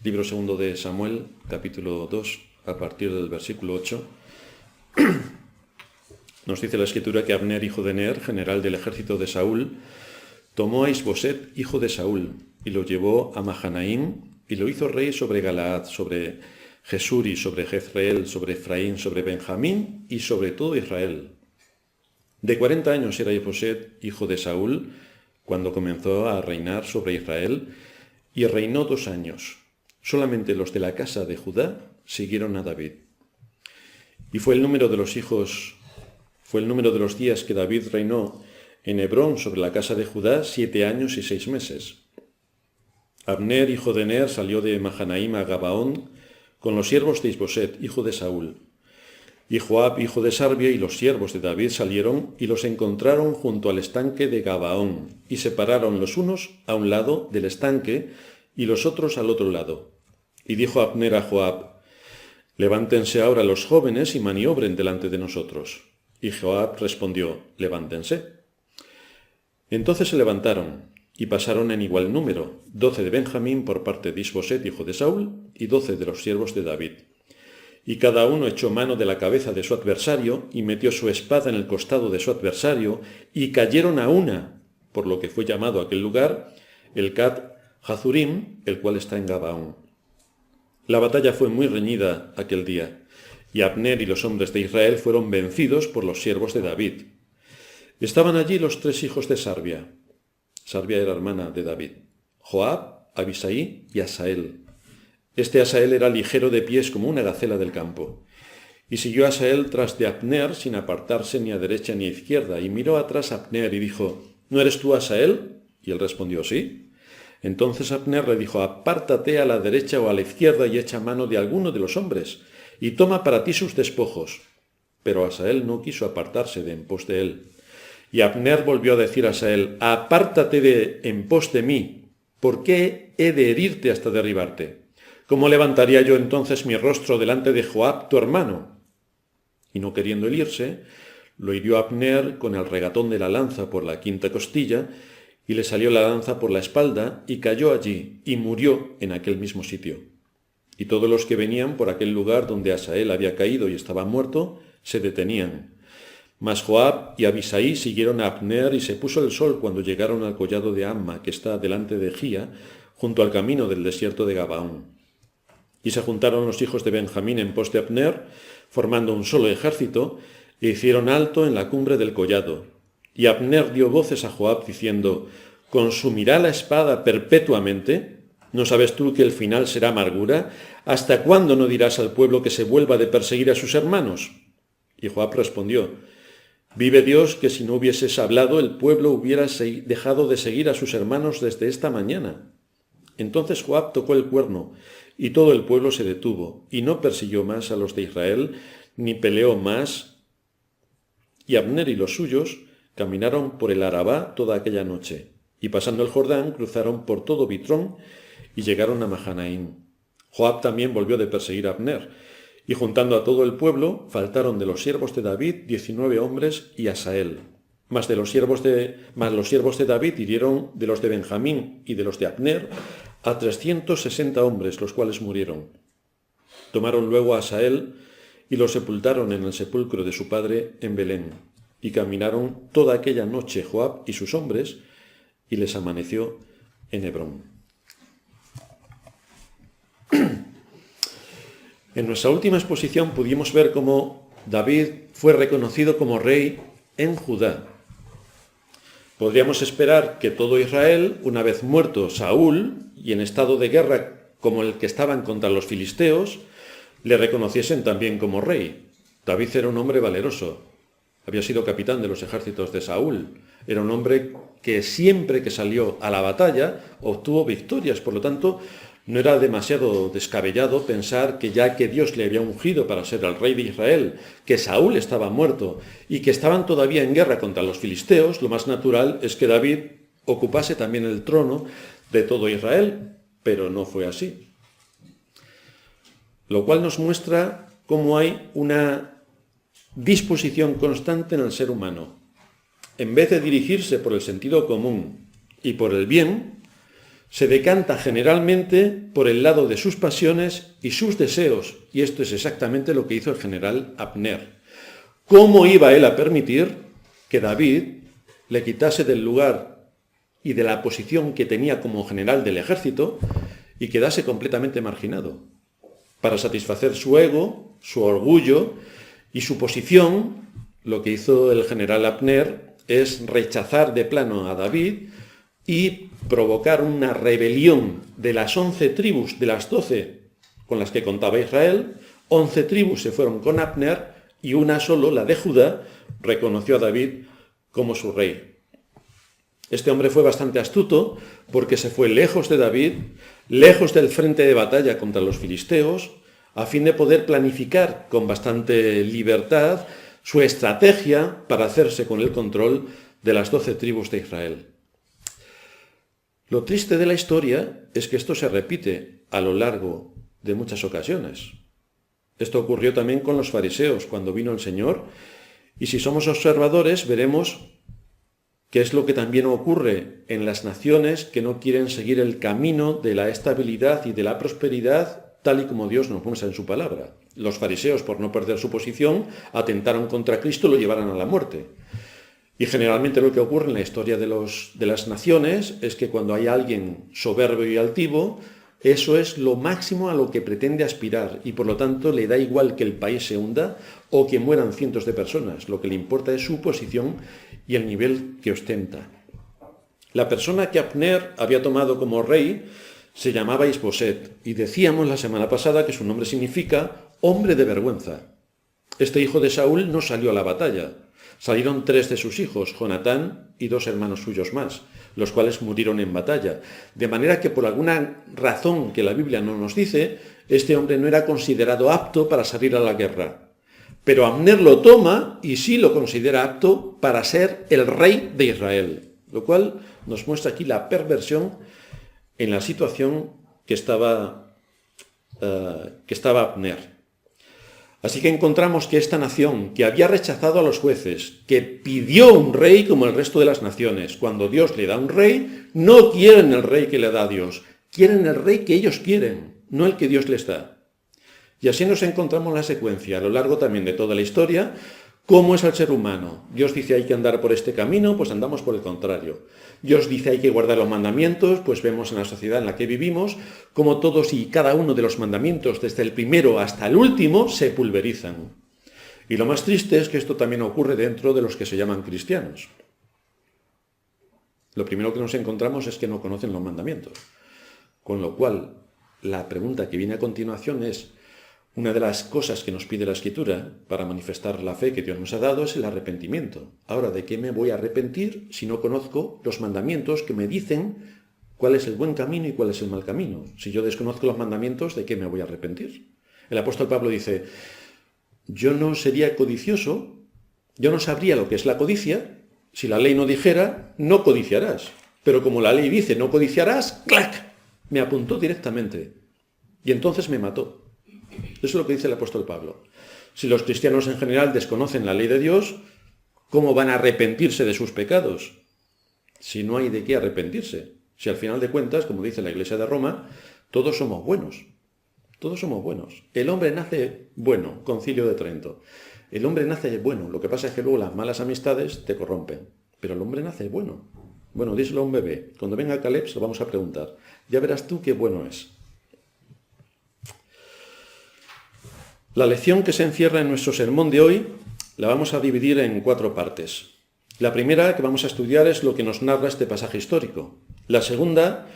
Libro segundo de Samuel, capítulo 2, a partir del versículo 8. Nos dice la Escritura que Abner, hijo de Ner, general del ejército de Saúl, tomó a Isboset, hijo de Saúl, y lo llevó a Mahanaim, y lo hizo rey sobre Galaad, sobre Jesuri, sobre Jezreel, sobre Efraín, sobre Benjamín y sobre todo Israel. De 40 años era Isboset, hijo de Saúl, cuando comenzó a reinar sobre Israel, y reinó 2 años. Solamente los de la casa de Judá siguieron a David. Y fue el número de los días que David reinó en Hebrón sobre la casa de Judá 7 años y 6 meses. Abner, hijo de Ner, salió de Mahanaim a Gabaón con los siervos de Isboset, hijo de Saúl. Y Joab, hijo de Sarbia, y los siervos de David salieron y los encontraron junto al estanque de Gabaón, y se pararon los unos a un lado del estanque y los otros al otro lado. Y dijo Abner a Joab: «Levántense ahora los jóvenes y maniobren delante de nosotros». Y Joab respondió: «Levántense». Entonces se levantaron, y pasaron en igual número, 12 de Benjamín por parte de Isboset, hijo de Saúl, y 12 de los siervos de David. Y cada uno echó mano de la cabeza de su adversario, y metió su espada en el costado de su adversario, y cayeron a una, por lo que fue llamado aquel lugar el Cat Hazurim, el cual está en Gabaón. La batalla fue muy reñida aquel día, y Abner y los hombres de Israel fueron vencidos por los siervos de David. Estaban allí los 3 hijos de Sarbia. Sarbia era hermana de David: Joab, Abisaí y Asael. Este Asael era ligero de pies como una gacela del campo. Y siguió Asael tras de Abner sin apartarse ni a derecha ni a izquierda, y miró atrás a Abner y dijo: «¿No eres tú Asael?» Y él respondió: «Sí». Entonces Abner le dijo: «Apártate a la derecha o a la izquierda y echa mano de alguno de los hombres, y toma para ti sus despojos». Pero Asael no quiso apartarse de en pos de él. Y Abner volvió a decir a Asael: «Apártate de en pos de mí. ¿Por qué he de herirte hasta derribarte? ¿Cómo levantaría yo entonces mi rostro delante de Joab, tu hermano?» Y no queriendo él irse, lo hirió Abner con el regatón de la lanza por la 5ª costilla, y le salió la lanza por la espalda, y cayó allí, y murió en aquel mismo sitio. Y todos los que venían por aquel lugar donde Asael había caído y estaba muerto, se detenían. Mas Joab y Abisaí siguieron a Abner, y se puso el sol cuando llegaron al collado de Amma, que está delante de Gía, junto al camino del desierto de Gabaón. Y se juntaron los hijos de Benjamín en pos de Abner, formando un solo ejército, e hicieron alto en la cumbre del collado. Y Abner dio voces a Joab diciendo: «¿Consumirá la espada perpetuamente? ¿No sabes tú que el final será amargura? ¿Hasta cuándo no dirás al pueblo que se vuelva de perseguir a sus hermanos?» Y Joab respondió: «Vive Dios, que si no hubieses hablado, el pueblo hubiera dejado de seguir a sus hermanos desde esta mañana». Entonces Joab tocó el cuerno, y todo el pueblo se detuvo, y no persiguió más a los de Israel, ni peleó más. Y Abner y los suyos caminaron por el Arabá toda aquella noche, y pasando el Jordán cruzaron por todo Bitrón y llegaron a Mahanaim. Joab también volvió de perseguir a Abner, y juntando a todo el pueblo, faltaron de los siervos de David 19 hombres y Asael. Mas los siervos de David hirieron de los de Benjamín y de los de Abner a 360 hombres, los cuales murieron. Tomaron luego a Asael y lo sepultaron en el sepulcro de su padre en Belén. Y caminaron toda aquella noche Joab y sus hombres, y les amaneció en Hebrón. En nuestra última exposición pudimos ver cómo David fue reconocido como rey en Judá. Podríamos esperar que todo Israel, una vez muerto Saúl y en estado de guerra como el que estaban contra los filisteos, le reconociesen también como rey. David era un hombre valeroso. Había sido capitán de los ejércitos de Saúl. Era un hombre que siempre que salió a la batalla obtuvo victorias. Por lo tanto, no era demasiado descabellado pensar que ya que Dios le había ungido para ser el rey de Israel, que Saúl estaba muerto y que estaban todavía en guerra contra los filisteos, lo más natural es que David ocupase también el trono de todo Israel. Pero no fue así. Lo cual nos muestra cómo hay una disposición constante en el ser humano. En vez de dirigirse por el sentido común y por el bien, se decanta generalmente por el lado de sus pasiones y sus deseos, y esto es exactamente lo que hizo el general Abner. ¿Cómo iba él a permitir que David le quitase del lugar y de la posición que tenía como general del ejército y quedase completamente marginado? Para satisfacer su ego, su orgullo y su posición, lo que hizo el general Abner es rechazar de plano a David y provocar una rebelión de las 11 tribus, de las 12 con las que contaba Israel. 11 tribus se fueron con Abner y una solo, la de Judá, reconoció a David como su rey. Este hombre fue bastante astuto porque se fue lejos de David, lejos del frente de batalla contra los filisteos, a fin de poder planificar con bastante libertad su estrategia para hacerse con el control de las 12 tribus de Israel. Lo triste de la historia es que esto se repite a lo largo de muchas ocasiones. Esto ocurrió también con los fariseos cuando vino el Señor, y si somos observadores veremos que es lo que también ocurre en las naciones que no quieren seguir el camino de la estabilidad y de la prosperidad tal y como Dios nos muestra en su palabra. Los fariseos, por no perder su posición, atentaron contra Cristo y lo llevaron a la muerte. Y generalmente lo que ocurre en la historia de las naciones es que cuando hay alguien soberbio y altivo, eso es lo máximo a lo que pretende aspirar y por lo tanto le da igual que el país se hunda o que mueran cientos de personas. Lo que le importa es su posición y el nivel que ostenta. La persona que Abner había tomado como rey se llamaba Isboset y decíamos la semana pasada que su nombre significa hombre de vergüenza. Este hijo de Saúl no salió a la batalla. Salieron 3 de sus hijos, Jonatán y 2 hermanos suyos más, los cuales murieron en batalla. De manera que por alguna razón que la Biblia no nos dice, este hombre no era considerado apto para salir a la guerra. Pero Abner lo toma y sí lo considera apto para ser el rey de Israel, lo cual nos muestra aquí la perversión en la situación que estaba Abner. Así que encontramos que esta nación, que había rechazado a los jueces, que pidió un rey como el resto de las naciones, cuando Dios le da un rey, no quieren el rey que le da Dios, quieren el rey que ellos quieren, no el que Dios les da. Y así nos encontramos la secuencia a lo largo también de toda la historia, cómo es el ser humano. Dios dice hay que andar por este camino, pues andamos por el contrario. Dios dice hay que guardar los mandamientos, pues vemos en la sociedad en la que vivimos cómo todos y cada uno de los mandamientos, desde el primero hasta el último, se pulverizan. Y lo más triste es que esto también ocurre dentro de los que se llaman cristianos. Lo primero que nos encontramos es que no conocen los mandamientos. Con lo cual, la pregunta que viene a continuación es, una de las cosas que nos pide la Escritura para manifestar la fe que Dios nos ha dado es el arrepentimiento. Ahora, ¿de qué me voy a arrepentir si no conozco los mandamientos que me dicen cuál es el buen camino y cuál es el mal camino? Si yo desconozco los mandamientos, ¿de qué me voy a arrepentir? El apóstol Pablo dice, yo no sería codicioso, yo no sabría lo que es la codicia si la ley no dijera, no codiciarás. Pero como la ley dice, no codiciarás, ¡clac!, me apuntó directamente. Y entonces me mató. Eso es lo que dice el apóstol Pablo. Si los cristianos en general desconocen la ley de Dios, ¿cómo van a arrepentirse de sus pecados? Si no hay de qué arrepentirse. Si al final de cuentas, como dice la Iglesia de Roma, todos somos buenos. Todos somos buenos. El hombre nace bueno, Concilio de Trento. El hombre nace bueno. Lo que pasa es que luego las malas amistades te corrompen. Pero el hombre nace bueno. Bueno, díselo a un bebé. Cuando venga Caleb se lo vamos a preguntar. Ya verás tú qué bueno es. La lección que se encierra en nuestro sermón de hoy la vamos a dividir en 4 partes. La primera que vamos a estudiar es lo que nos narra este pasaje histórico. La segunda,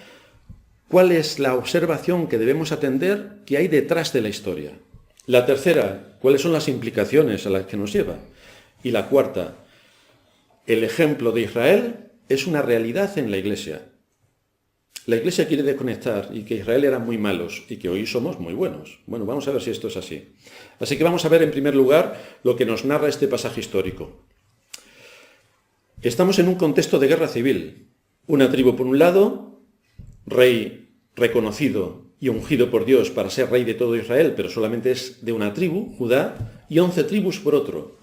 cuál es la observación que debemos atender que hay detrás de la historia. La tercera, cuáles son las implicaciones a las que nos lleva. Y la cuarta, el ejemplo de Israel es una realidad en la Iglesia. La Iglesia quiere desconectar y que Israel eran muy malos y que hoy somos muy buenos. Bueno, vamos a ver si esto es así. Así que vamos a ver en primer lugar lo que nos narra este pasaje histórico. Estamos en un contexto de guerra civil. Una tribu por un lado, rey reconocido y ungido por Dios para ser rey de todo Israel, pero solamente es de una tribu, Judá, y 11 tribus por otro.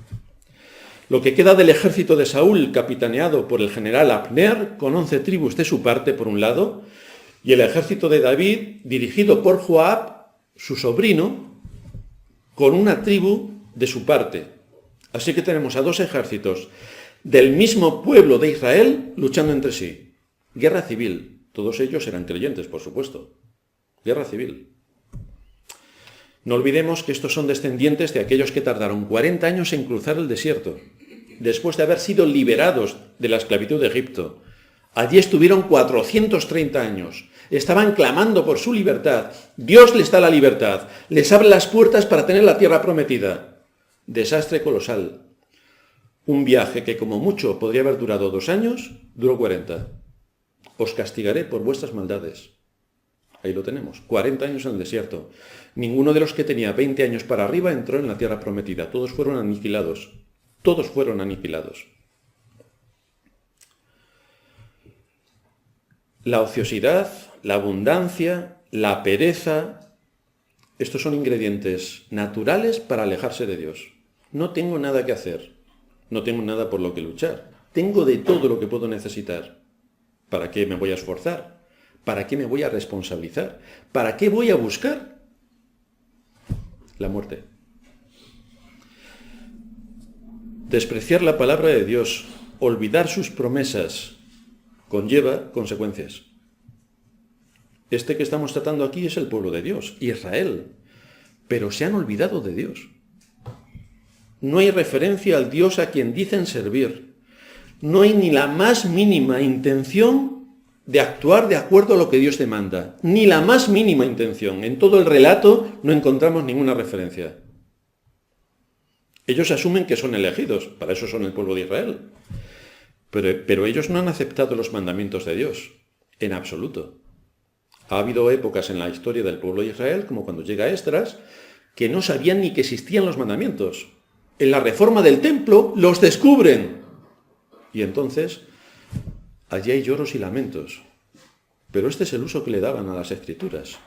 Lo que queda del ejército de Saúl, capitaneado por el general Abner, con 11 tribus de su parte por un lado, y el ejército de David, dirigido por Joab, su sobrino, con una tribu de su parte. Así que tenemos a dos ejércitos del mismo pueblo de Israel luchando entre sí. Guerra civil. Todos ellos eran creyentes, por supuesto. Guerra civil. No olvidemos que estos son descendientes de aquellos que tardaron 40 años en cruzar el desierto, después de haber sido liberados de la esclavitud de Egipto. Allí estuvieron 430 años. Estaban clamando por su libertad. Dios les da la libertad. Les abre las puertas para tener la tierra prometida. Desastre colosal. Un viaje que como mucho podría haber durado 2 años, duró 40. Os castigaré por vuestras maldades. Ahí lo tenemos. 40 años en el desierto. Ninguno de los que tenía 20 años para arriba entró en la tierra prometida. Todos fueron aniquilados. Todos fueron aniquilados. La ociosidad, la abundancia, la pereza, estos son ingredientes naturales para alejarse de Dios. No tengo nada que hacer, no tengo nada por lo que luchar, tengo de todo lo que puedo necesitar. ¿Para qué me voy a esforzar? ¿Para qué me voy a responsabilizar? ¿Para qué voy a buscar? La muerte. Despreciar la palabra de Dios, olvidar sus promesas, conlleva consecuencias. Este que estamos tratando aquí es el pueblo de Dios, Israel, pero se han olvidado de Dios. No hay referencia al Dios a quien dicen servir. No hay ni la más mínima intención de actuar de acuerdo a lo que Dios demanda. Ni la más mínima intención. En todo el relato no encontramos ninguna referencia. Ellos asumen que son elegidos, para eso son el pueblo de Israel. Pero ellos no han aceptado los mandamientos de Dios, en absoluto. Ha habido épocas en la historia del pueblo de Israel, como cuando llega Esdras, que no sabían ni que existían los mandamientos. En la reforma del templo los descubren. Y entonces, allí hay lloros y lamentos. Pero este es el uso que le daban a las Escrituras.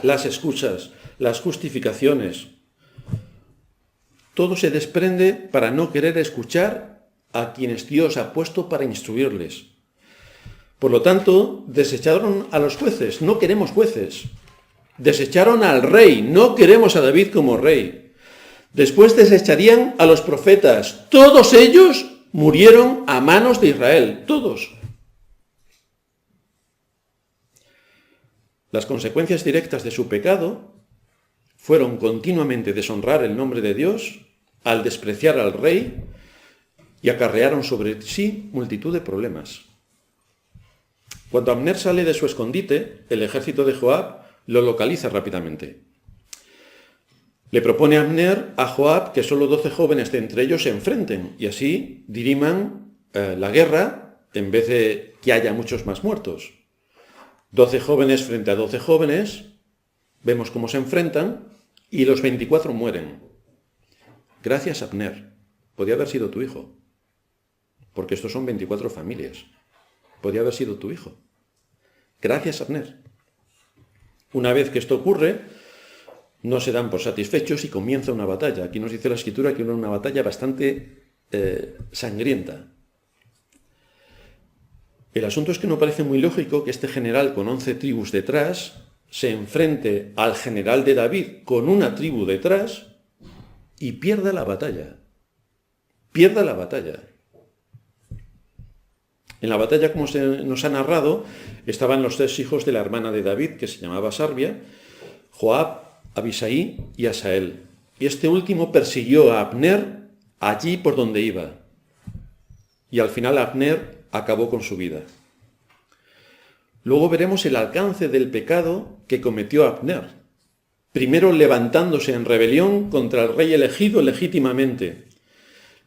Las excusas, las justificaciones, todo se desprende para no querer escuchar a quienes Dios ha puesto para instruirles. Por lo tanto, desecharon a los jueces, no queremos jueces. Desecharon al rey, no queremos a David como rey. Después desecharían a los profetas. Todos ellos murieron a manos de Israel, todos. Las consecuencias directas de su pecado fueron continuamente deshonrar el nombre de Dios al despreciar al rey y acarrearon sobre sí multitud de problemas. Cuando Abner sale de su escondite, el ejército de Joab lo localiza rápidamente. Le propone Abner a Joab que solo 12 jóvenes de entre ellos se enfrenten y así diriman la guerra en vez de que haya muchos más muertos. 12 jóvenes frente a 12 jóvenes, vemos cómo se enfrentan y los 24 mueren. Gracias, Abner. Podía haber sido tu hijo. Porque estos son 24 familias. Podía haber sido tu hijo. Gracias, Abner. Una vez que esto ocurre, no se dan por satisfechos y comienza una batalla. Aquí nos dice la Escritura que era una batalla bastante sangrienta. El asunto es que no parece muy lógico que este general con 11 tribus detrás se enfrente al general de David con una tribu detrás y pierda la batalla. Pierda la batalla. En la batalla, como nos ha narrado, estaban los 3 hijos de la hermana de David, que se llamaba Sarbia, Joab, Abisai y Asael. Y este último persiguió a Abner allí por donde iba. Y al final Abner acabó con su vida. Luego veremos el alcance del pecado que cometió Abner. Primero levantándose en rebelión contra el rey elegido legítimamente.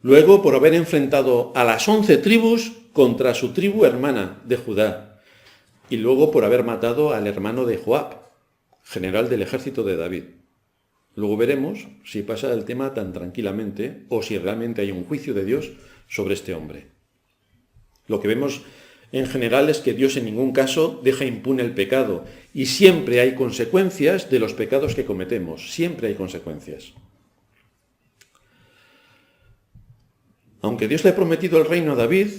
Luego por haber enfrentado a las 11 tribus contra su tribu hermana de Judá. Y luego por haber matado al hermano de Joab, general del ejército de David. Luego veremos si pasa el tema tan tranquilamente o si realmente hay un juicio de Dios sobre este hombre. Lo que vemos en general es que Dios en ningún caso deja impune el pecado y siempre hay consecuencias de los pecados que cometemos, siempre hay consecuencias. Aunque Dios le ha prometido el reino a David,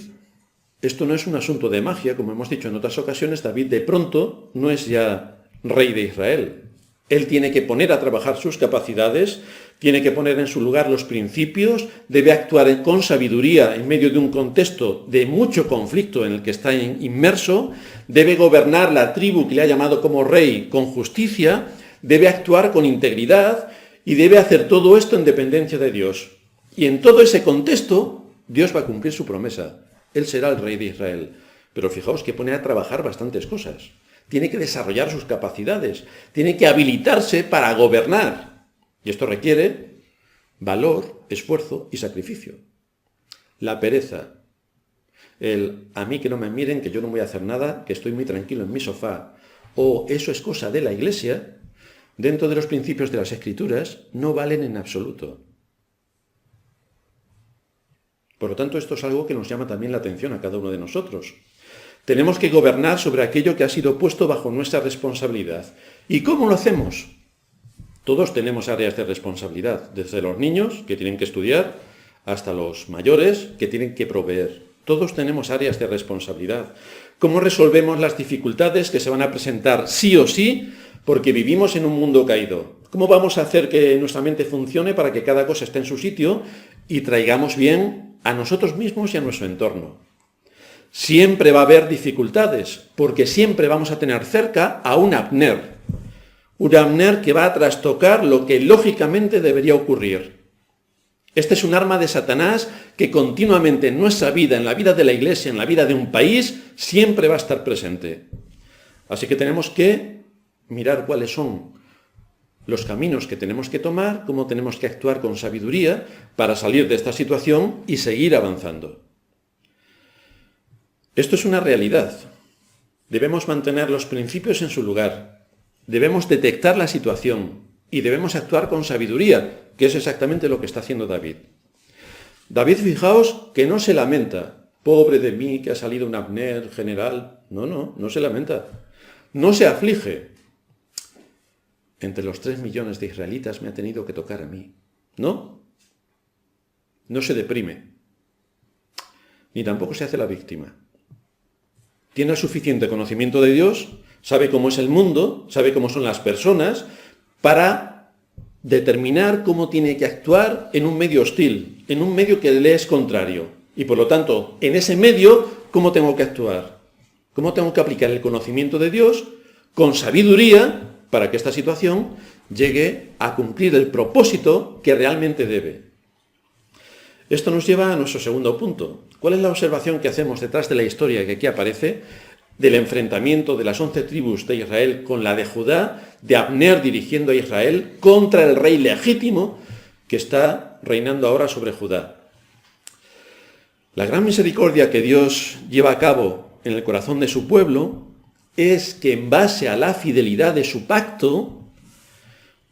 Esto no es un asunto de magia, como hemos dicho en otras ocasiones. David de pronto no es ya rey de Israel. Él tiene que poner a trabajar sus capacidades, tiene que poner en su lugar los principios, debe actuar con sabiduría en medio de un contexto de mucho conflicto en el que está inmerso, debe gobernar la tribu que le ha llamado como rey con justicia, debe actuar con integridad y debe hacer todo esto en dependencia de Dios. Y en todo ese contexto, Dios va a cumplir su promesa. Él será el rey de Israel. Pero fijaos que pone a trabajar bastantes cosas. Tiene que desarrollar sus capacidades, tiene que habilitarse para gobernar. Y esto requiere valor, esfuerzo y sacrificio. La pereza, a mí que no me miren, que yo no voy a hacer nada, que estoy muy tranquilo en mi sofá, o eso es cosa de la Iglesia, dentro de los principios de las Escrituras, no valen en absoluto. Por lo tanto, esto es algo que nos llama también la atención a cada uno de nosotros. Tenemos que gobernar sobre aquello que ha sido puesto bajo nuestra responsabilidad. ¿Y cómo lo hacemos? Todos tenemos áreas de responsabilidad, desde los niños, que tienen que estudiar, hasta los mayores, que tienen que proveer. Todos tenemos áreas de responsabilidad. ¿Cómo resolvemos las dificultades que se van a presentar sí o sí porque vivimos en un mundo caído? ¿Cómo vamos a hacer que nuestra mente funcione para que cada cosa esté en su sitio y traigamos bien a nosotros mismos y a nuestro entorno? Siempre va a haber dificultades, porque siempre vamos a tener cerca a un Abner que va a trastocar lo que lógicamente debería ocurrir. Este es un arma de Satanás que continuamente en nuestra vida, en la vida de la Iglesia, en la vida de un país, siempre va a estar presente. Así que tenemos que mirar cuáles son los caminos que tenemos que tomar, cómo tenemos que actuar con sabiduría para salir de esta situación y seguir avanzando. Esto es una realidad. Debemos mantener los principios en su lugar. Debemos detectar la situación y debemos actuar con sabiduría, que es exactamente lo que está haciendo David. David, fijaos, que no se lamenta. Pobre de mí, que ha salido un Abner general. No se lamenta. No se aflige. Entre los 3 millones de israelitas me ha tenido que tocar a mí. No se deprime. Ni tampoco se hace la víctima. Tiene el suficiente conocimiento de Dios, sabe cómo es el mundo, sabe cómo son las personas, para determinar cómo tiene que actuar en un medio hostil, en un medio que le es contrario. Y por lo tanto, en ese medio, ¿cómo tengo que actuar? ¿Cómo tengo que aplicar el conocimiento de Dios con sabiduría para que esta situación llegue a cumplir el propósito que realmente debe? Esto nos lleva a nuestro segundo punto. ¿Cuál es la observación que hacemos detrás de la historia que aquí aparece del enfrentamiento de las 11 tribus de Israel con la de Judá, de Abner dirigiendo a Israel contra el rey legítimo que está reinando ahora sobre Judá? La gran misericordia que Dios lleva a cabo en el corazón de su pueblo es que en base a la fidelidad de su pacto,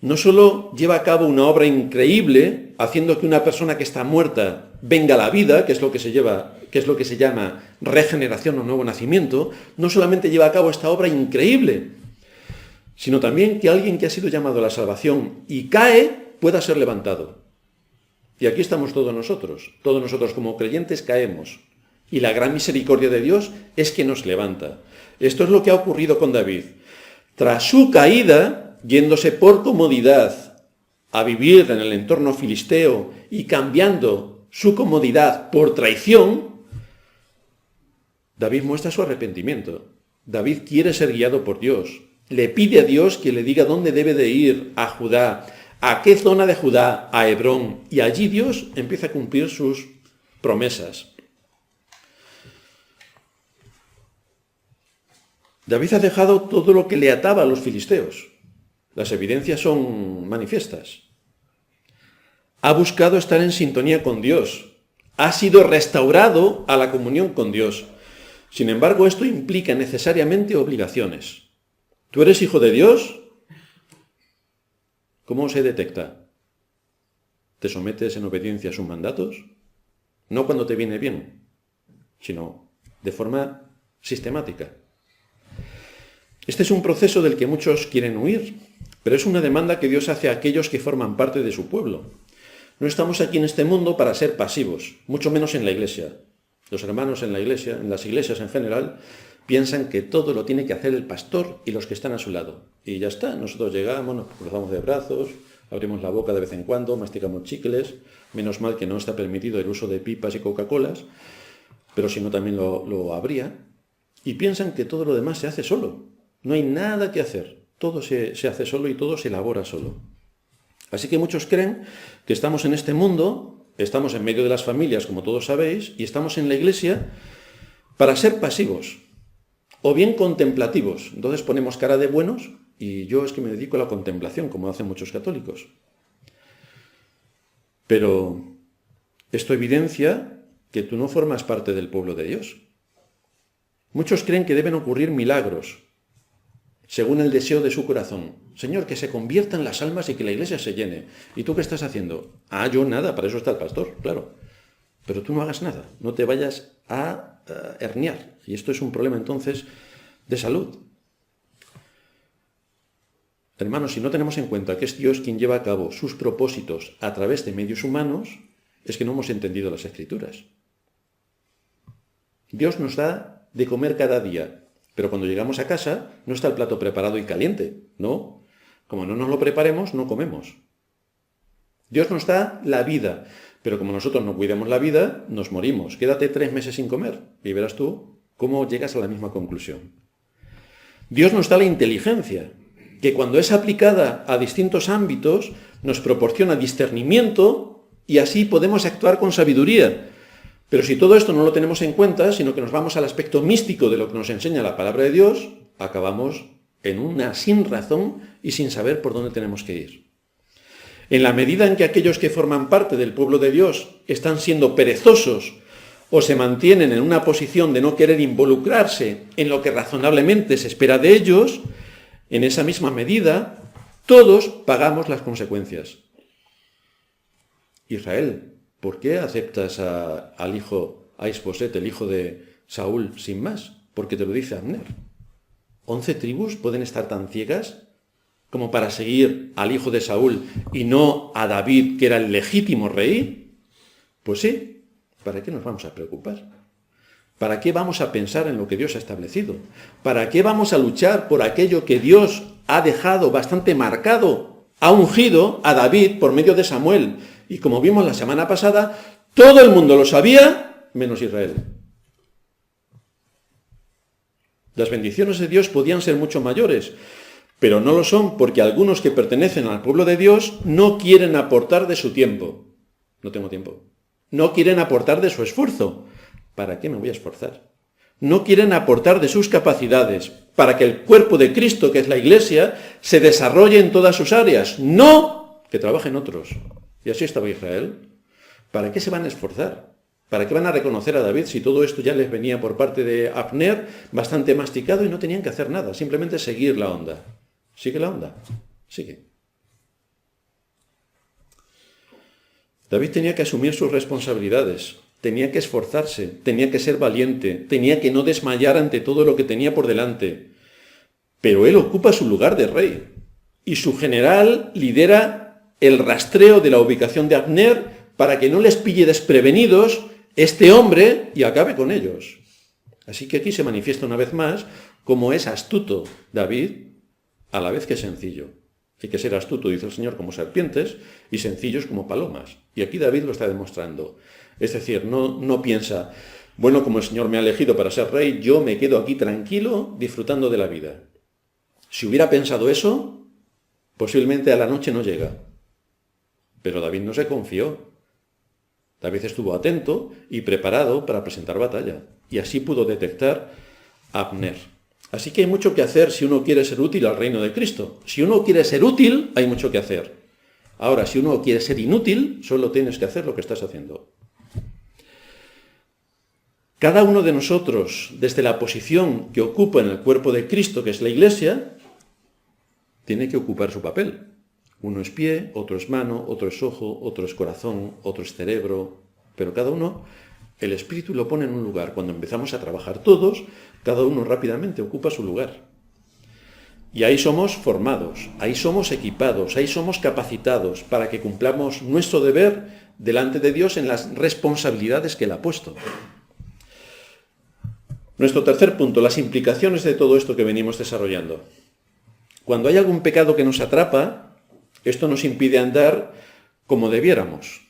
no solo lleva a cabo una obra increíble, haciendo que una persona que está muerta venga a la vida, que es lo que se llama regeneración o nuevo nacimiento, no solamente lleva a cabo esta obra increíble, sino también que alguien que ha sido llamado a la salvación y cae pueda ser levantado. Y aquí estamos todos nosotros como creyentes caemos, y la gran misericordia de Dios es que nos levanta. Esto es lo que ha ocurrido con David. Tras su caída, yéndose por comodidad a vivir en el entorno filisteo y cambiando su comodidad por traición, David muestra su arrepentimiento. David quiere ser guiado por Dios. Le pide a Dios que le diga dónde debe de ir a Judá, a qué zona de Judá, a Hebrón. Y allí Dios empieza a cumplir sus promesas. David ha dejado todo lo que le ataba a los filisteos. Las evidencias son manifiestas. Ha buscado estar en sintonía con Dios. Ha sido restaurado a la comunión con Dios. Sin embargo, esto implica necesariamente obligaciones. ¿Tú eres hijo de Dios? ¿Cómo se detecta? ¿Te sometes en obediencia a sus mandatos? No cuando te viene bien, sino de forma sistemática. Este es un proceso del que muchos quieren huir, pero es una demanda que Dios hace a aquellos que forman parte de su pueblo. No estamos aquí en este mundo para ser pasivos, mucho menos en la Iglesia. Los hermanos en la iglesia, en las iglesias en general, piensan que todo lo tiene que hacer el pastor y los que están a su lado. Y ya está, nosotros llegamos, nos cruzamos de brazos, abrimos la boca de vez en cuando, masticamos chicles, menos mal que no está permitido el uso de pipas y Coca-Colas, pero si no también lo habría, y piensan que todo lo demás se hace solo. No hay nada que hacer, todo se hace solo y todo se elabora solo. Así que muchos creen que estamos en este mundo, estamos en medio de las familias, como todos sabéis, y estamos en la iglesia para ser pasivos, o bien contemplativos. Entonces ponemos cara de buenos, y yo es que me dedico a la contemplación, como hacen muchos católicos. Pero esto evidencia que tú no formas parte del pueblo de Dios. Muchos creen que deben ocurrir milagros, según el deseo de su corazón. Señor, que se conviertan las almas y que la iglesia se llene. ¿Y tú qué estás haciendo? Yo nada, para eso está el pastor, claro. Pero tú no hagas nada, no te vayas a herniar. Y esto es un problema entonces de salud. Hermanos, si no tenemos en cuenta que es Dios quien lleva a cabo sus propósitos a través de medios humanos, es que no hemos entendido las Escrituras. Dios nos da de comer cada día, pero cuando llegamos a casa no está el plato preparado y caliente, ¿no? Como no nos lo preparemos, no comemos. Dios nos da la vida, pero como nosotros no cuidemos la vida, nos morimos. Quédate 3 meses sin comer y verás tú cómo llegas a la misma conclusión. Dios nos da la inteligencia, que cuando es aplicada a distintos ámbitos nos proporciona discernimiento y así podemos actuar con sabiduría. Pero si todo esto no lo tenemos en cuenta, sino que nos vamos al aspecto místico de lo que nos enseña la palabra de Dios, acabamos en una sin razón y sin saber por dónde tenemos que ir. En la medida en que aquellos que forman parte del pueblo de Dios están siendo perezosos o se mantienen en una posición de no querer involucrarse en lo que razonablemente se espera de ellos, en esa misma medida, todos pagamos las consecuencias. Israel, ¿por qué aceptas al hijo, a Isboset, el hijo de Saúl, sin más? Porque te lo dice Abner. 11 tribus pueden estar tan ciegas como para seguir al hijo de Saúl y no a David, que era el legítimo rey. Pues sí, ¿para qué nos vamos a preocupar? ¿Para qué vamos a pensar en lo que Dios ha establecido? ¿Para qué vamos a luchar por aquello que Dios ha dejado bastante marcado? Ha ungido a David por medio de Samuel. Y como vimos la semana pasada, todo el mundo lo sabía, menos Israel. Las bendiciones de Dios podían ser mucho mayores, pero no lo son porque algunos que pertenecen al pueblo de Dios no quieren aportar de su tiempo. No tengo tiempo. No quieren aportar de su esfuerzo. ¿Para qué me voy a esforzar? No quieren aportar de sus capacidades para que el cuerpo de Cristo, que es la Iglesia, se desarrolle en todas sus áreas. No que trabajen otros. Y así estaba Israel. ¿Para qué se van a esforzar? ¿Para qué van a reconocer a David si todo esto ya les venía por parte de Abner bastante masticado y no tenían que hacer nada? Simplemente seguir la onda. ¿Sigue la onda? Sigue. David tenía que asumir sus responsabilidades. Tenía que esforzarse, tenía que ser valiente, tenía que no desmayar ante todo lo que tenía por delante. Pero él ocupa su lugar de rey. Y su general lidera el rastreo de la ubicación de Abner para que no les pille desprevenidos este hombre y acabe con ellos. Así que aquí se manifiesta una vez más cómo es astuto David, a la vez que sencillo. Hay que ser astuto, dice el Señor, como serpientes y sencillos como palomas. Y aquí David lo está demostrando. Es decir, no piensa, bueno, como el Señor me ha elegido para ser rey, yo me quedo aquí tranquilo disfrutando de la vida. Si hubiera pensado eso, posiblemente a la noche no llega. Pero David no se confió. David estuvo atento y preparado para presentar batalla. Y así pudo detectar a Abner. Así que hay mucho que hacer si uno quiere ser útil al reino de Cristo. Si uno quiere ser útil, hay mucho que hacer. Ahora, si uno quiere ser inútil, solo tienes que hacer lo que estás haciendo. Cada uno de nosotros, desde la posición que ocupa en el cuerpo de Cristo, que es la Iglesia, tiene que ocupar su papel. Uno es pie, otro es mano, otro es ojo, otro es corazón, otro es cerebro. Pero cada uno, el Espíritu lo pone en un lugar. Cuando empezamos a trabajar todos, cada uno rápidamente ocupa su lugar. Y ahí somos formados, ahí somos equipados, ahí somos capacitados para que cumplamos nuestro deber delante de Dios en las responsabilidades que Él ha puesto. Nuestro tercer punto, las implicaciones de todo esto que venimos desarrollando. Cuando hay algún pecado que nos atrapa, esto nos impide andar como debiéramos.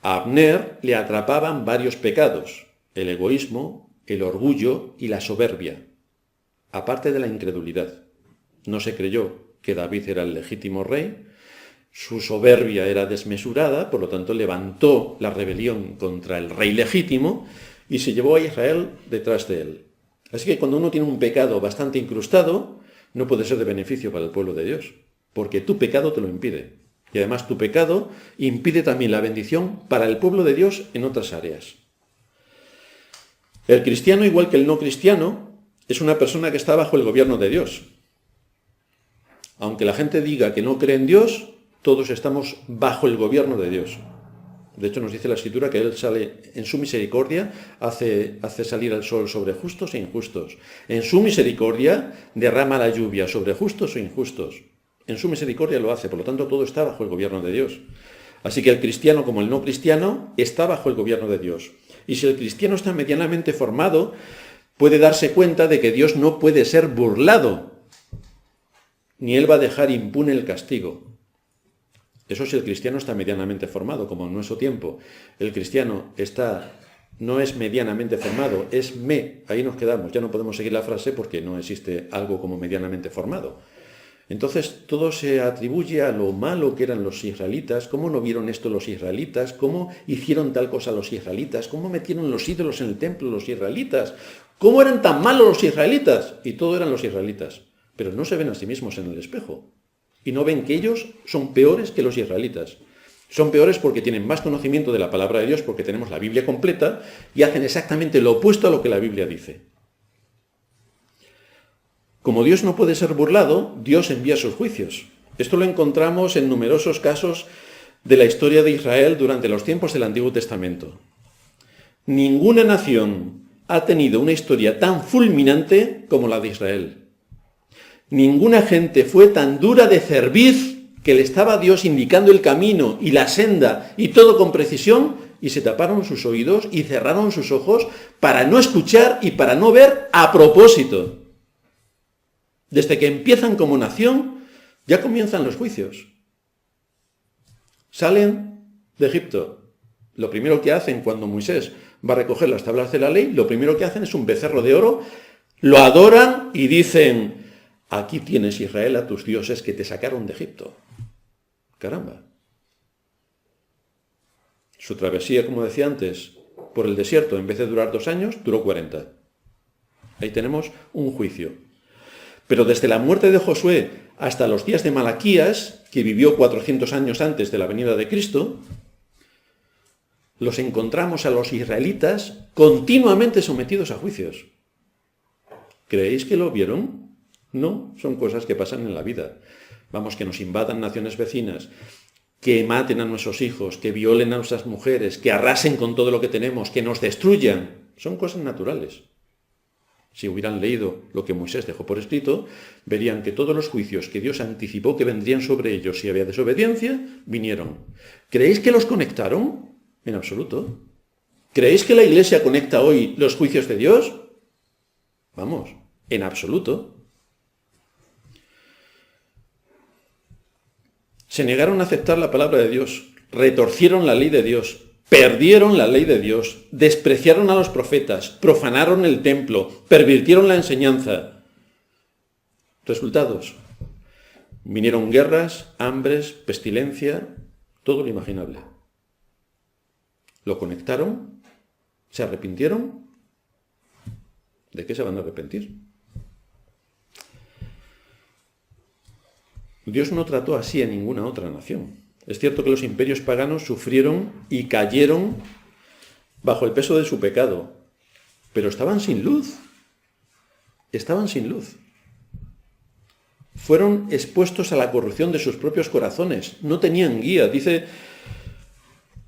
A Abner le atrapaban varios pecados: el egoísmo, el orgullo y la soberbia, aparte de la incredulidad. No se creyó que David era el legítimo rey, su soberbia era desmesurada, por lo tanto levantó la rebelión contra el rey legítimo y se llevó a Israel detrás de él. Así que cuando uno tiene un pecado bastante incrustado, no puede ser de beneficio para el pueblo de Dios, porque tu pecado te lo impide. Y además tu pecado impide también la bendición para el pueblo de Dios en otras áreas. El cristiano, igual que el no cristiano, es una persona que está bajo el gobierno de Dios. Aunque la gente diga que no cree en Dios, todos estamos bajo el gobierno de Dios. De hecho, nos dice la Escritura que Él sale en su misericordia, hace salir el sol sobre justos e injustos. En su misericordia derrama la lluvia sobre justos e injustos. En su misericordia lo hace, por lo tanto todo está bajo el gobierno de Dios. Así que el cristiano como el no cristiano está bajo el gobierno de Dios. Y si el cristiano está medianamente formado, puede darse cuenta de que Dios no puede ser burlado, ni Él va a dejar impune el castigo. Eso si el cristiano está medianamente formado, como en nuestro tiempo. El cristiano no es medianamente formado, es ahí nos quedamos, ya no podemos seguir la frase porque no existe algo como medianamente formado. Entonces todo se atribuye a lo malo que eran los israelitas, cómo no vieron esto los israelitas, cómo hicieron tal cosa los israelitas, cómo metieron los ídolos en el templo los israelitas, cómo eran tan malos los israelitas, y todo eran los israelitas, pero no se ven a sí mismos en el espejo, y no ven que ellos son peores que los israelitas. Son peores porque tienen más conocimiento de la palabra de Dios, porque tenemos la Biblia completa, y hacen exactamente lo opuesto a lo que la Biblia dice. Como Dios no puede ser burlado, Dios envía sus juicios. Esto lo encontramos en numerosos casos de la historia de Israel durante los tiempos del Antiguo Testamento. Ninguna nación ha tenido una historia tan fulminante como la de Israel. Ninguna gente fue tan dura de cerviz que le estaba Dios indicando el camino y la senda y todo con precisión, y se taparon sus oídos y cerraron sus ojos para no escuchar y para no ver a propósito. Desde que empiezan como nación, ya comienzan los juicios. Salen de Egipto. Lo primero que hacen cuando Moisés va a recoger las tablas de la ley, lo primero que hacen es un becerro de oro, lo adoran y dicen: aquí tienes, Israel, a tus dioses que te sacaron de Egipto. Caramba. Su travesía, como decía antes, por el desierto, en vez de durar 2 años, duró 40. Ahí tenemos un juicio. Pero desde la muerte de Josué hasta los días de Malaquías, que vivió 400 años antes de la venida de Cristo, los encontramos a los israelitas continuamente sometidos a juicios. ¿Creéis que lo vieron? No, son cosas que pasan en la vida. Vamos, que nos invadan naciones vecinas, que maten a nuestros hijos, que violen a nuestras mujeres, que arrasen con todo lo que tenemos, que nos destruyan. Son cosas naturales. Si hubieran leído lo que Moisés dejó por escrito, verían que todos los juicios que Dios anticipó que vendrían sobre ellos si había desobediencia, vinieron. ¿Creéis que los conectaron? En absoluto. ¿Creéis que la Iglesia conecta hoy los juicios de Dios? Vamos, en absoluto. Se negaron a aceptar la palabra de Dios, retorcieron la ley de Dios, perdieron la ley de Dios, despreciaron a los profetas, profanaron el templo, pervirtieron la enseñanza. Resultados: vinieron guerras, hambres, pestilencia, todo lo imaginable. ¿Lo conectaron? ¿Se arrepintieron? ¿De qué se van a arrepentir? Dios no trató así a ninguna otra nación. Es cierto que los imperios paganos sufrieron y cayeron bajo el peso de su pecado, pero estaban sin luz. Estaban sin luz. Fueron expuestos a la corrupción de sus propios corazones. No tenían guía.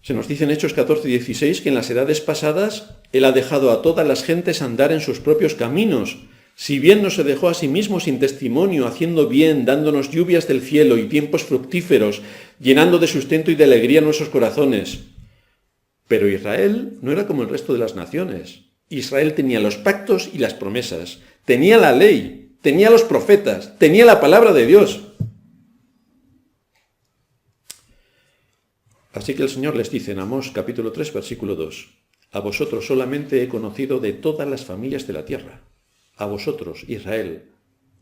Se nos dice en Hechos 14 y 16 que en las edades pasadas Él ha dejado a todas las gentes andar en sus propios caminos. Si bien no se dejó a sí mismo sin testimonio, haciendo bien, dándonos lluvias del cielo y tiempos fructíferos, llenando de sustento y de alegría nuestros corazones. Pero Israel no era como el resto de las naciones. Israel tenía los pactos y las promesas, tenía la ley, tenía los profetas, tenía la palabra de Dios. Así que el Señor les dice en Amós capítulo 3, versículo 2, a vosotros solamente he conocido de todas las familias de la tierra. A vosotros, Israel,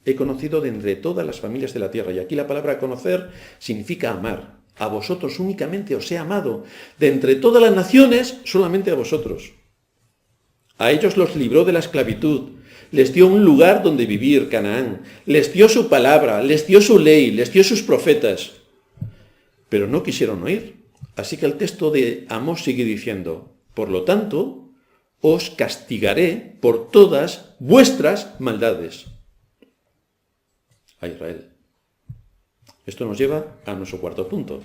he conocido de entre todas las familias de la tierra. Y aquí la palabra conocer significa amar. A vosotros únicamente os he amado. De entre todas las naciones, solamente a vosotros. A ellos los libró de la esclavitud. Les dio un lugar donde vivir, Canaán. Les dio su palabra, les dio su ley, les dio sus profetas. Pero no quisieron oír. Así que el texto de Amós sigue diciendo, por lo tanto, os castigaré por todas vuestras maldades. A Israel. Esto nos lleva a nuestro cuarto punto.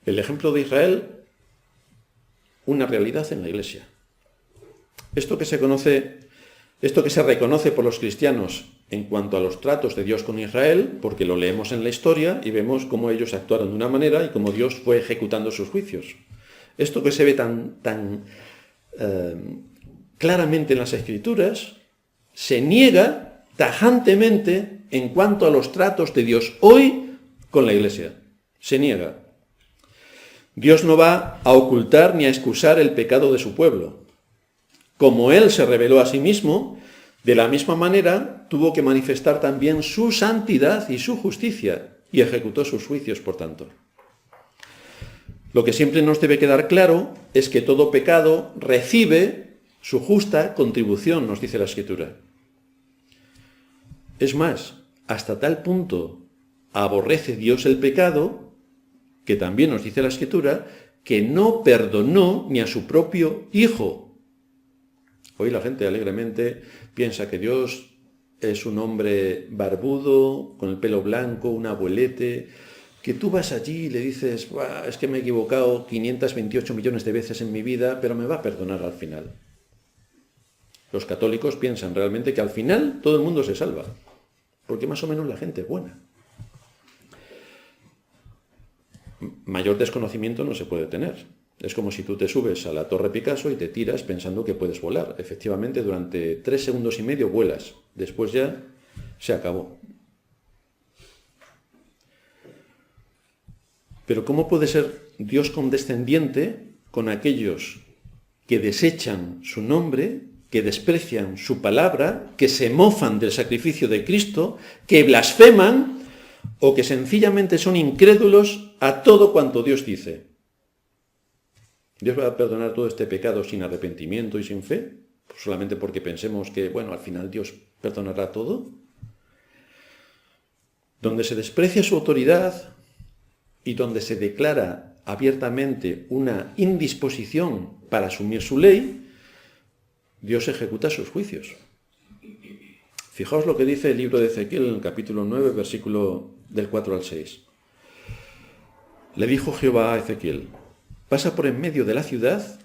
El ejemplo de Israel, una realidad en la Iglesia. Esto que se reconoce por los cristianos en cuanto a los tratos de Dios con Israel, porque lo leemos en la historia y vemos cómo ellos actuaron de una manera y cómo Dios fue ejecutando sus juicios. Esto que se ve tan claramente en las Escrituras, se niega tajantemente en cuanto a los tratos de Dios hoy con la Iglesia. Se niega. Dios no va a ocultar ni a excusar el pecado de su pueblo. Como Él se reveló a sí mismo, de la misma manera tuvo que manifestar también su santidad y su justicia, y ejecutó sus juicios, por tanto. Lo que siempre nos debe quedar claro es que todo pecado recibe su justa contribución, nos dice la Escritura. Es más, hasta tal punto aborrece Dios el pecado, que también nos dice la Escritura, que no perdonó ni a su propio Hijo. Hoy la gente alegremente piensa que Dios es un hombre barbudo, con el pelo blanco, un abuelete, que tú vas allí y le dices, es que me he equivocado 528 millones de veces en mi vida, pero me va a perdonar al final. Los católicos piensan realmente que al final todo el mundo se salva, porque más o menos la gente es buena. Mayor desconocimiento no se puede tener. Es como si tú te subes a la Torre Picasso y te tiras pensando que puedes volar. Efectivamente, durante 3 segundos y medio vuelas. Después ya se acabó. Pero ¿cómo puede ser Dios condescendiente con aquellos que desechan su nombre, que desprecian su palabra, que se mofan del sacrificio de Cristo, que blasfeman o que sencillamente son incrédulos a todo cuanto Dios dice? ¿Dios va a perdonar todo este pecado sin arrepentimiento y sin fe? Pues solamente porque pensemos que, al final Dios perdonará todo. Donde se desprecia su autoridad y donde se declara abiertamente una indisposición para asumir su ley, Dios ejecuta sus juicios. Fijaos lo que dice el libro de Ezequiel en el capítulo 9, versículo del 4 al 6. Le dijo Jehová a Ezequiel, pasa por en medio de la ciudad,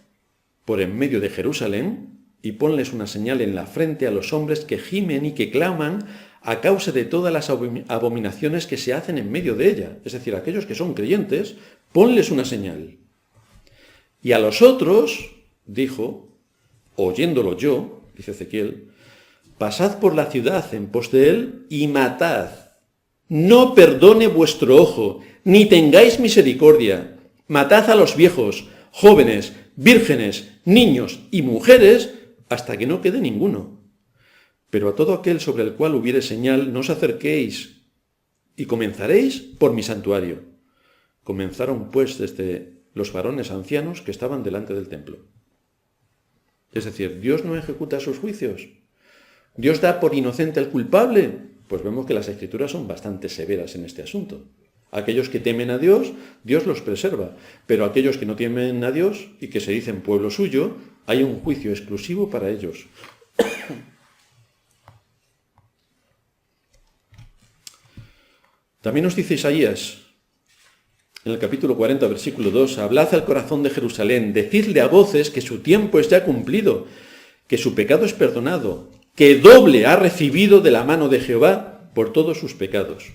por en medio de Jerusalén, y ponles una señal en la frente a los hombres que gimen y que claman a causa de todas las abominaciones que se hacen en medio de ella. Es decir, aquellos que son creyentes, ponles una señal. Y a los otros, dijo, oyéndolo yo, dice Ezequiel, pasad por la ciudad en pos de él y matad. No perdone vuestro ojo, ni tengáis misericordia. Matad a los viejos, jóvenes, vírgenes, niños y mujeres, hasta que no quede ninguno. Pero a todo aquel sobre el cual hubiere señal, no os acerquéis, y comenzaréis por mi santuario. Comenzaron pues desde los varones ancianos que estaban delante del templo. Es decir, Dios no ejecuta sus juicios. Dios da por inocente al culpable. Pues vemos que las Escrituras son bastante severas en este asunto. Aquellos que temen a Dios, Dios los preserva. Pero aquellos que no temen a Dios y que se dicen pueblo suyo, hay un juicio exclusivo para ellos. También nos dice Isaías, en el capítulo 40, versículo 2, hablad al corazón de Jerusalén, decidle a voces que su tiempo es ya cumplido, que su pecado es perdonado, que doble ha recibido de la mano de Jehová por todos sus pecados.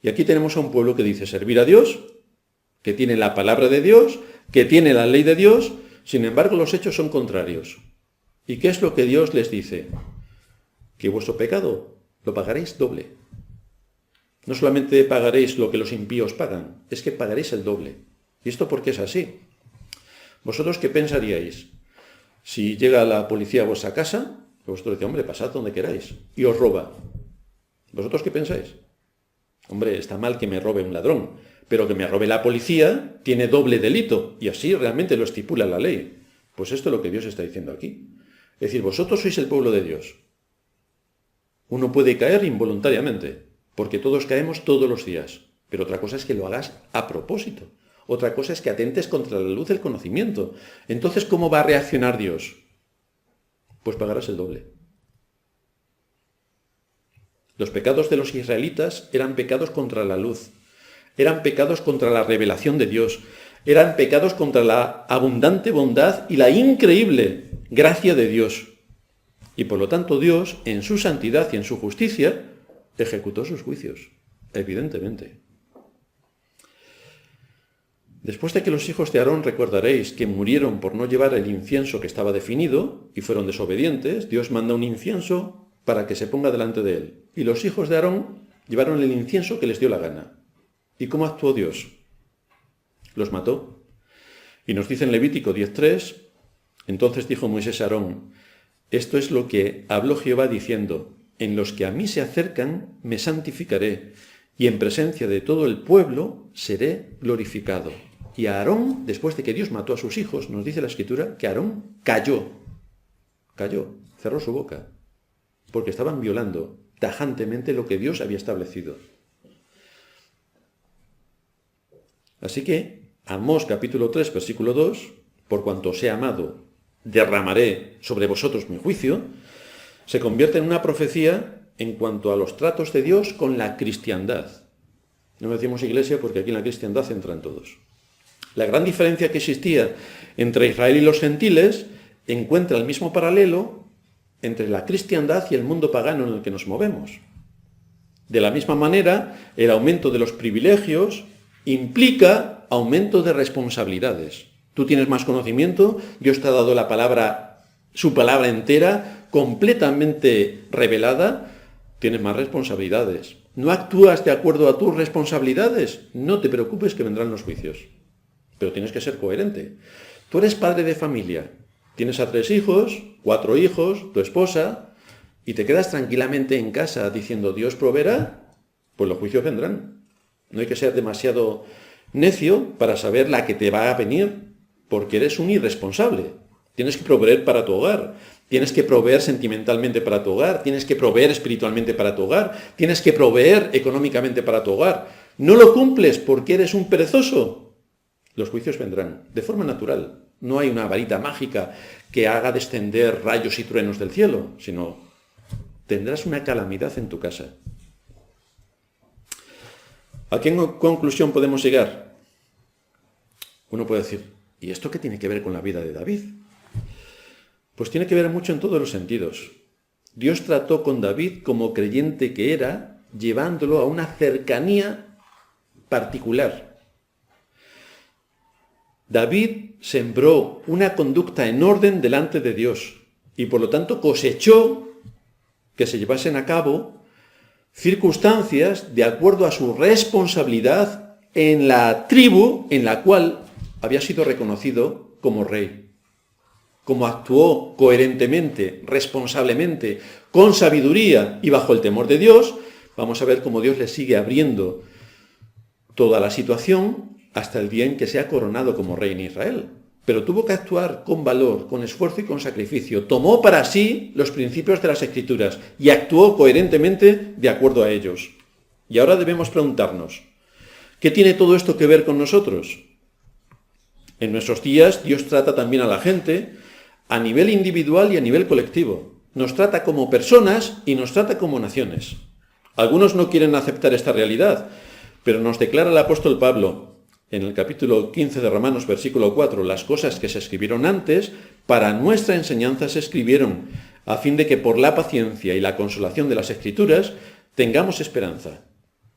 Y aquí tenemos a un pueblo que dice servir a Dios, que tiene la palabra de Dios, que tiene la ley de Dios, sin embargo los hechos son contrarios. ¿Y qué es lo que Dios les dice? Que vuestro pecado lo pagaréis doble. No solamente pagaréis lo que los impíos pagan, es que pagaréis el doble. ¿Y esto por qué es así? ¿Vosotros qué pensaríais? Si llega la policía a vuestra casa, vosotros decís, hombre, pasad donde queráis, y os roba. ¿Vosotros qué pensáis? Hombre, está mal que me robe un ladrón, pero que me robe la policía tiene doble delito, y así realmente lo estipula la ley. Pues esto es lo que Dios está diciendo aquí. Es decir, vosotros sois el pueblo de Dios. Uno puede caer involuntariamente, porque todos caemos todos los días, pero otra cosa es que lo hagas a propósito. Otra cosa es que atentes contra la luz del conocimiento. Entonces, ¿cómo va a reaccionar Dios? Pues pagarás el doble. Los pecados de los israelitas eran pecados contra la luz, eran pecados contra la revelación de Dios, eran pecados contra la abundante bondad y la increíble gracia de Dios. Y por lo tanto Dios, en su santidad y en su justicia, ejecutó sus juicios, evidentemente. Después de que los hijos de Aarón, recordaréis, que murieron por no llevar el incienso que estaba definido y fueron desobedientes, Dios manda un incienso para que se ponga delante de él. Y los hijos de Aarón llevaron el incienso que les dio la gana. ¿Y cómo actuó Dios? Los mató. Y nos dice en Levítico 10:3, entonces dijo Moisés a Aarón, esto es lo que habló Jehová diciendo, en los que a mí se acercan me santificaré, y en presencia de todo el pueblo seré glorificado. Y a Aarón, después de que Dios mató a sus hijos, nos dice la Escritura que Aarón cayó, cerró su boca, porque estaban violando tajantemente lo que Dios había establecido. Así que, Amós capítulo 3, versículo 2, por cuanto os he amado, derramaré sobre vosotros mi juicio, se convierte en una profecía en cuanto a los tratos de Dios con la cristiandad. No decimos iglesia porque aquí en la cristiandad entran todos. La gran diferencia que existía entre Israel y los gentiles encuentra el mismo paralelo entre la cristiandad y el mundo pagano en el que nos movemos. De la misma manera, el aumento de los privilegios implica aumento de responsabilidades. Tú tienes más conocimiento, Dios te ha dado la palabra, su palabra entera, completamente revelada, tienes más responsabilidades. ¿No actúas de acuerdo a tus responsabilidades? No te preocupes que vendrán los juicios. Pero tienes que ser coherente. Tú eres padre de familia, tienes a 3 hijos, 4 hijos, tu esposa, y te quedas tranquilamente en casa diciendo Dios proveerá, pues los juicios vendrán. No hay que ser demasiado necio para saber la que te va a venir, porque eres un irresponsable. Tienes que proveer para tu hogar, tienes que proveer sentimentalmente para tu hogar, tienes que proveer espiritualmente para tu hogar, tienes que proveer económicamente para tu hogar. No lo cumples porque eres un perezoso. Los juicios vendrán de forma natural. No hay una varita mágica que haga descender rayos y truenos del cielo, sino tendrás una calamidad en tu casa. ¿A qué conclusión podemos llegar? Uno puede decir, ¿y esto qué tiene que ver con la vida de David? Pues tiene que ver mucho en todos los sentidos. Dios trató con David como creyente que era, llevándolo a una cercanía particular. David sembró una conducta en orden delante de Dios y por lo tanto cosechó que se llevasen a cabo circunstancias de acuerdo a su responsabilidad en la tribu en la cual había sido reconocido como rey. Como actuó coherentemente, responsablemente, con sabiduría y bajo el temor de Dios, vamos a ver cómo Dios le sigue abriendo toda la situación hasta el día en que sea coronado como rey en Israel. Pero tuvo que actuar con valor, con esfuerzo y con sacrificio. Tomó para sí los principios de las Escrituras y actuó coherentemente de acuerdo a ellos. Y ahora debemos preguntarnos, ¿qué tiene todo esto que ver con nosotros? En nuestros días Dios trata también a la gente a nivel individual y a nivel colectivo. Nos trata como personas y nos trata como naciones. Algunos no quieren aceptar esta realidad, pero nos declara el apóstol Pablo en el capítulo 15 de Romanos, versículo 4, las cosas que se escribieron antes, para nuestra enseñanza se escribieron, a fin de que por la paciencia y la consolación de las Escrituras tengamos esperanza.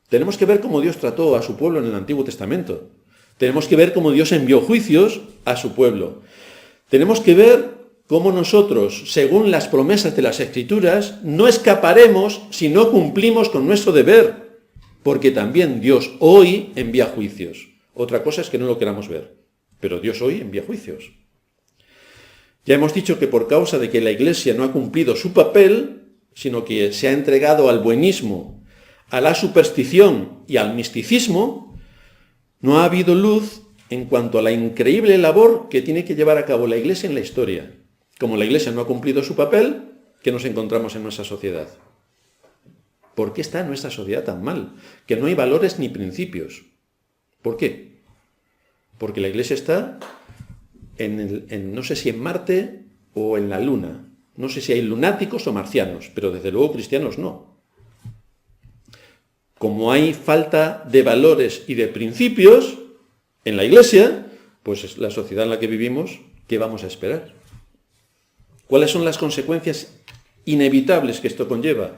Tenemos que ver cómo Dios trató a su pueblo en el Antiguo Testamento. Tenemos que ver cómo Dios envió juicios a su pueblo. Tenemos que ver cómo nosotros, según las promesas de las Escrituras, no escaparemos si no cumplimos con nuestro deber, porque también Dios hoy envía juicios. Otra cosa es que no lo queramos ver, pero Dios hoy envía juicios. Ya hemos dicho que por causa de que la Iglesia no ha cumplido su papel, sino que se ha entregado al buenismo, a la superstición y al misticismo, no ha habido luz en cuanto a la increíble labor que tiene que llevar a cabo la Iglesia en la historia. Como la Iglesia no ha cumplido su papel, ¿qué nos encontramos en nuestra sociedad? ¿Por qué está nuestra sociedad tan mal? Que no hay valores ni principios. ¿Por qué? Porque la Iglesia está no sé si en Marte o en la Luna. No sé si hay lunáticos o marcianos, pero desde luego cristianos no. Como hay falta de valores y de principios en la Iglesia, pues la sociedad en la que vivimos, ¿qué vamos a esperar? ¿Cuáles son las consecuencias inevitables que esto conlleva?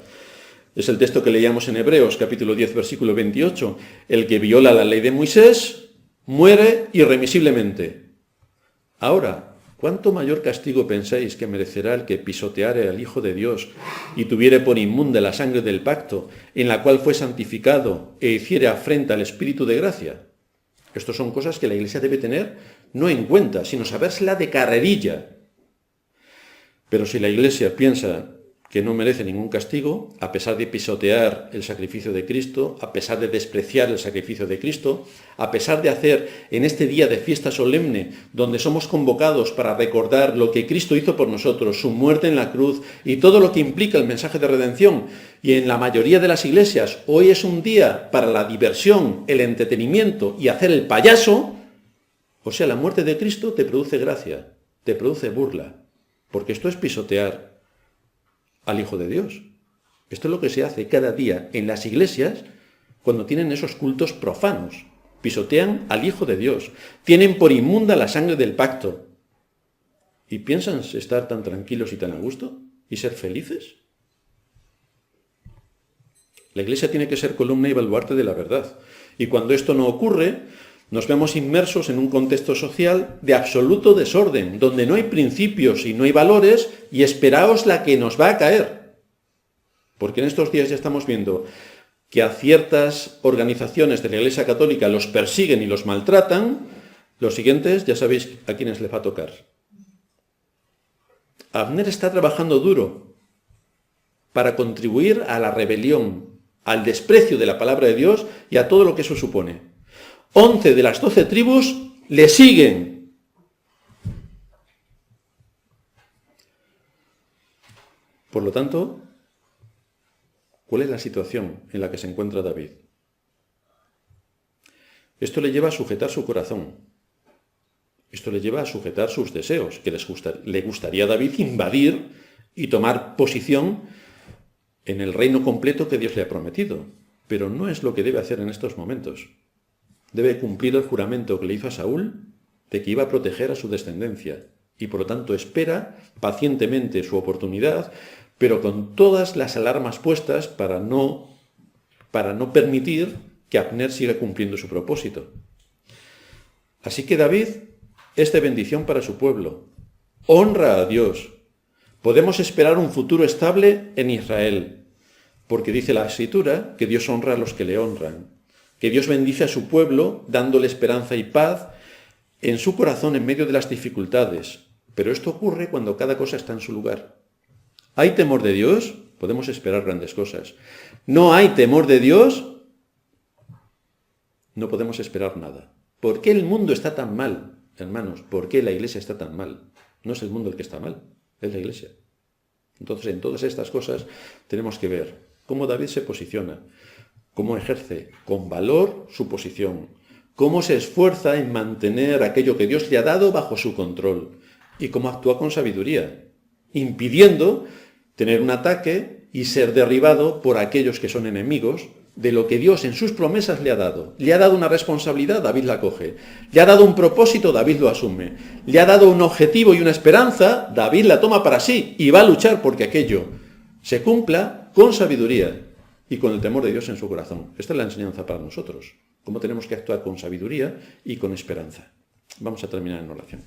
Es el texto que leíamos en Hebreos, capítulo 10, versículo 28. El que viola la ley de Moisés muere irremisiblemente. Ahora, ¿cuánto mayor castigo pensáis que merecerá el que pisoteare al Hijo de Dios y tuviere por inmunda la sangre del pacto, en la cual fue santificado e hiciere afrenta al Espíritu de gracia? Estas son cosas que la Iglesia debe tener no en cuenta, sino sabérsela de carrerilla. Pero si la Iglesia piensa que no merece ningún castigo, a pesar de pisotear el sacrificio de Cristo, a pesar de despreciar el sacrificio de Cristo, a pesar de hacer en este día de fiesta solemne, donde somos convocados para recordar lo que Cristo hizo por nosotros, su muerte en la cruz y todo lo que implica el mensaje de redención, y en la mayoría de las iglesias hoy es un día para la diversión, el entretenimiento y hacer el payaso, o sea, la muerte de Cristo te produce gracia, te produce burla, porque esto es pisotear al Hijo de Dios. Esto es lo que se hace cada día en las iglesias cuando tienen esos cultos profanos. Pisotean al Hijo de Dios. Tienen por inmunda la sangre del pacto. ¿Y piensan estar tan tranquilos y tan a gusto? ¿Y ser felices? La iglesia tiene que ser columna y baluarte de la verdad. Y cuando esto no ocurre, nos vemos inmersos en un contexto social de absoluto desorden, donde no hay principios y no hay valores, y esperaos la que nos va a caer. Porque en estos días ya estamos viendo que a ciertas organizaciones de la Iglesia Católica los persiguen y los maltratan. Los siguientes ya sabéis a quiénes les va a tocar. Abner está trabajando duro para contribuir a la rebelión, al desprecio de la palabra de Dios y a todo lo que eso supone. 11 de las 12 tribus le siguen. Por lo tanto, ¿cuál es la situación en la que se encuentra David? Esto le lleva a sujetar su corazón. Esto le lleva a sujetar sus deseos, que le gustaría a David invadir y tomar posición en el reino completo que Dios le ha prometido. Pero no es lo que debe hacer en estos momentos. Debe cumplir el juramento que le hizo a Saúl de que iba a proteger a su descendencia y por lo tanto espera pacientemente su oportunidad, pero con todas las alarmas puestas para no permitir que Abner siga cumpliendo su propósito. Así que David es de bendición para su pueblo. Honra a Dios. Podemos esperar un futuro estable en Israel, porque dice la Escritura que Dios honra a los que le honran. Que Dios bendice a su pueblo dándole esperanza y paz en su corazón en medio de las dificultades. Pero esto ocurre cuando cada cosa está en su lugar. ¿Hay temor de Dios? Podemos esperar grandes cosas. ¿No hay temor de Dios? No podemos esperar nada. ¿Por qué el mundo está tan mal, hermanos? ¿Por qué la iglesia está tan mal? No es el mundo el que está mal, es la iglesia. Entonces, en todas estas cosas tenemos que ver cómo David se posiciona, cómo ejerce con valor su posición, cómo se esfuerza en mantener aquello que Dios le ha dado bajo su control y cómo actúa con sabiduría, impidiendo tener un ataque y ser derribado por aquellos que son enemigos de lo que Dios en sus promesas le ha dado. Le ha dado una responsabilidad, David la coge. Le ha dado un propósito, David lo asume. Le ha dado un objetivo y una esperanza, David la toma para sí y va a luchar porque aquello se cumpla con sabiduría y con el temor de Dios en su corazón. Esta es la enseñanza para nosotros, cómo tenemos que actuar con sabiduría y con esperanza. Vamos a terminar en oración.